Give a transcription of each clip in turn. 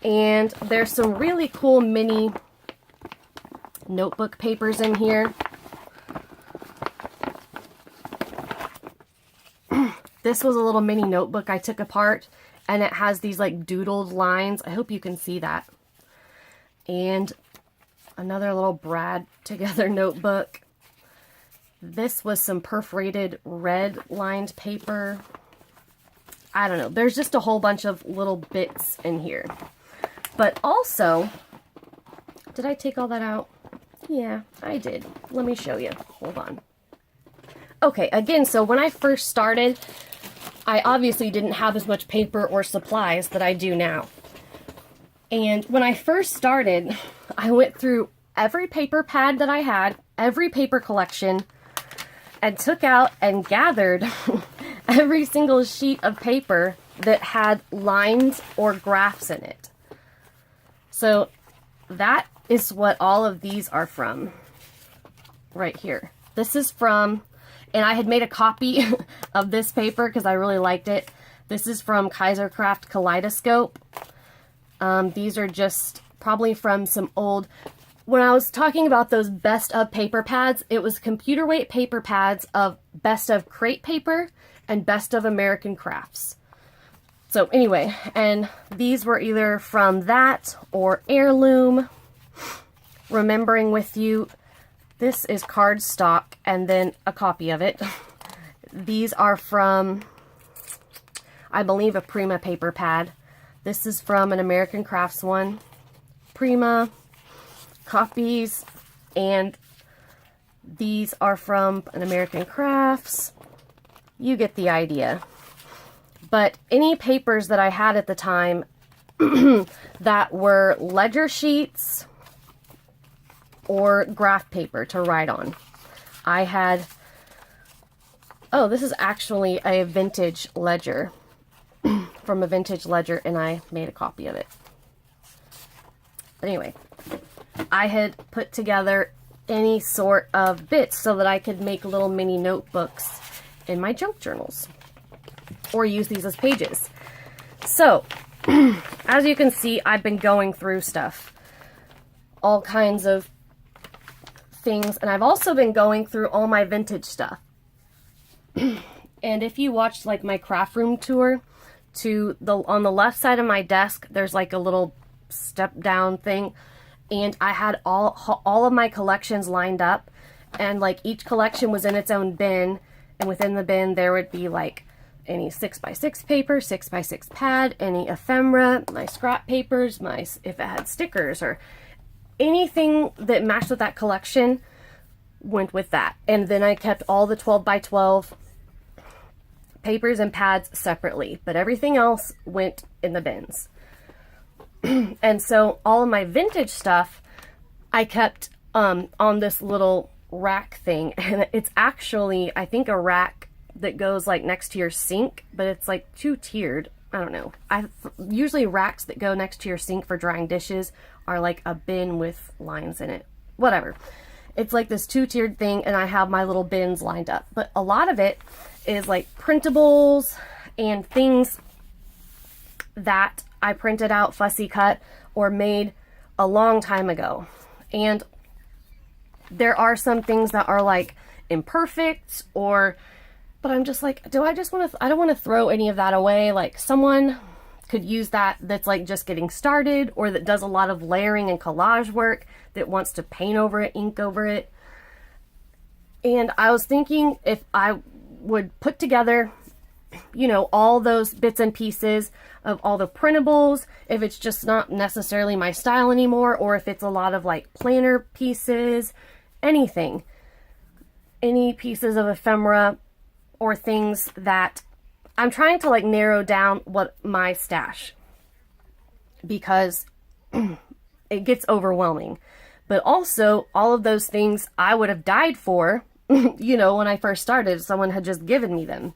And there's some really cool mini notebook papers in here. This was a little mini notebook I took apart, and it has these like doodled lines. I hope you can see that. And another little Brad Together notebook. This was some perforated red lined paper. I don't know. There's just a whole bunch of little bits in here. But also, did I take all that out? Yeah, I did. Let me show you. Hold on. Okay, again, so when I first started, I obviously didn't have as much paper or supplies that I do now. And when I first started, I went through every paper pad that I had, every paper collection, and took out and gathered every single sheet of paper that had lines or graphs in it. So that is what all of these are from, right here. This is from, and I had made a copy of this paper because I really liked it. This is from Kaisercraft Kaleidoscope. These are just probably from some old, when I was talking about those best of paper pads, it was computer weight paper pads of best of crate paper and best of American crafts. So anyway, and these were either from that or Heirloom. Remembering with You. This is cardstock and then a copy of it. These are from, I believe, a Prima paper pad. This is from an American Crafts one. Prima copies, and these are from an American Crafts. You get the idea. But any papers that I had at the time that were ledger sheets or graph paper to write on. I had, oh, this is actually a vintage ledger from a vintage ledger, and I made a copy of it. Anyway, I had put together any sort of bits so that I could make little mini notebooks in my junk journals or use these as pages. So, as you can see, I've been going through stuff, all kinds of things, and I've also been going through all my vintage stuff. And if you watched like my craft room tour, on the left side of my desk, there's like a little step down thing, and I had all of my collections lined up, and like each collection was in its own bin, and within the bin there would be like any 6x6 paper, 6x6 pad, any ephemera, my scrap papers, if it had stickers or anything that matched with that collection went with that. And then I kept all the 12x12 papers and pads separately, but everything else went in the bins. And so all of my vintage stuff I kept on this little rack thing, and it's actually, I think, a rack that goes like next to your sink, but it's like two-tiered. I don't know. Usually racks that go next to your sink for drying dishes are like a bin with lines in it. Whatever. It's like this two-tiered thing, and I have my little bins lined up. But a lot of it is like printables and things that I printed out, fussy cut, or made a long time ago. And there are some things that are like imperfect, but I'm just like, I don't want to throw any of that away. Like, someone could use that's like just getting started, or that does a lot of layering and collage work, that wants to paint over it, ink over it. And I was thinking if I would put together, you know, all those bits and pieces of all the printables, if it's just not necessarily my style anymore, or if it's a lot of like planner pieces, anything, any pieces of ephemera or things that I'm trying to like narrow down what my stash, because it gets overwhelming. But also all of those things I would have died for, you know, when I first started, someone had just given me them.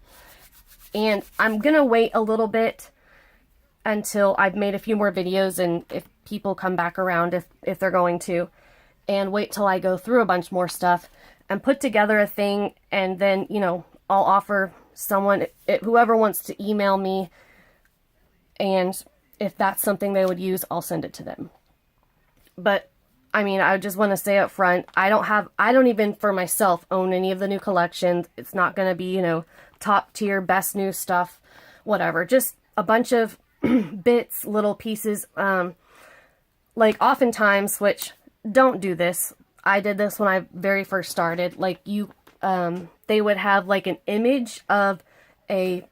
And I'm gonna wait a little bit until I've made a few more videos, and if people come back around, if they're going to, and wait till I go through a bunch more stuff and put together a thing, and then, you know, I'll offer someone, whoever wants to email me and if that's something they would use, I'll send it to them. But I mean, I just want to say up front, I don't even for myself own any of the new collections. It's not going to be, you know, top tier, best new stuff, whatever. Just a bunch of bits, little pieces. Like oftentimes, which don't do this. I did this when I very first started. Like they would have like an image of like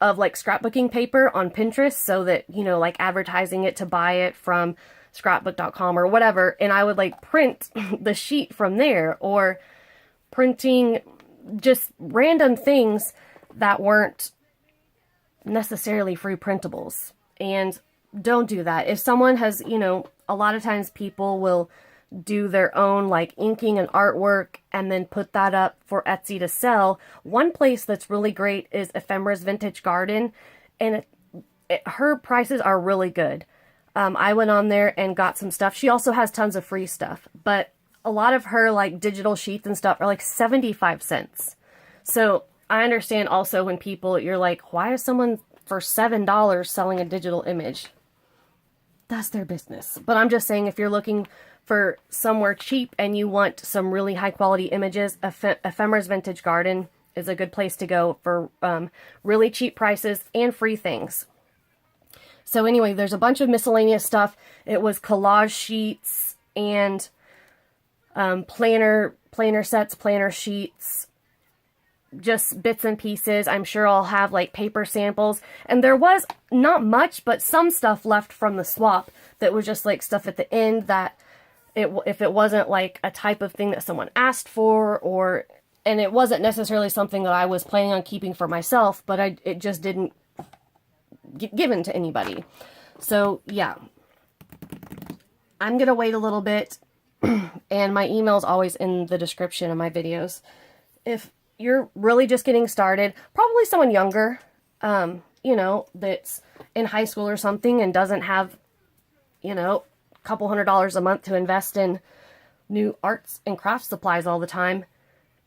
scrapbooking paper on Pinterest, so that, you know, like advertising it to buy it from scrapbook.com or whatever, and I would like print the sheet from there, or printing just random things that weren't necessarily free printables. And don't do that. If someone has, you know, a lot of times people will do their own like inking and artwork and then put that up for Etsy to sell. One place that's really great is Ephemera's Vintage Garden, and her prices are really good. I went on there and got some stuff. She also has tons of free stuff, but a lot of her like digital sheets and stuff are like 75 cents. So I understand also when people, you're like, why is someone for $7 selling a digital image? That's their business. But I'm just saying, if you're looking for somewhere cheap and you want some really high quality images, Ephemera's Vintage Garden is a good place to go for really cheap prices and free things. So anyway, there's a bunch of miscellaneous stuff. It was collage sheets and planner sets, planner sheets, just bits and pieces. I'm sure I'll have like paper samples. And there was not much, but some stuff left from the swap that was just like stuff at the end that if it wasn't like a type of thing that someone asked for, and it wasn't necessarily something that I was planning on keeping for myself, but it just didn't get given to anybody. So yeah, I'm gonna wait a little bit, and my email is always in the description of my videos. If you're really just getting started, probably someone younger, you know, that's in high school or something and doesn't have, you know, a couple $100s a month to invest in new arts and crafts supplies all the time,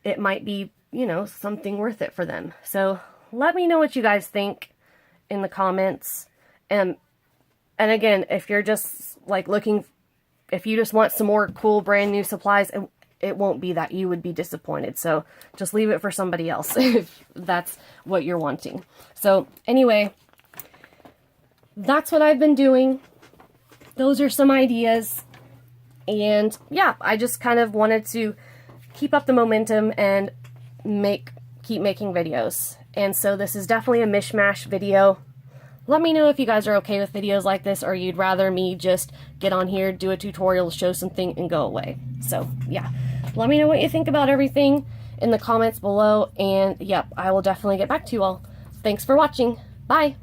it might be, you know, something worth it for them. So let me know what you guys think in the comments. And again, if you're just like if you just want some more cool brand new supplies, it won't be that. You would be disappointed. So just leave it for somebody else if that's what you're wanting. So anyway, that's what I've been doing. Those are some ideas. And yeah, I just kind of wanted to keep up the momentum and keep making videos. And so this is definitely a mishmash video. Let me know if you guys are okay with videos like this, or you'd rather me just get on here, do a tutorial, show something, and go away. So yeah, let me know what you think about everything in the comments below. And yep, I will definitely get back to you all. Thanks for watching. Bye.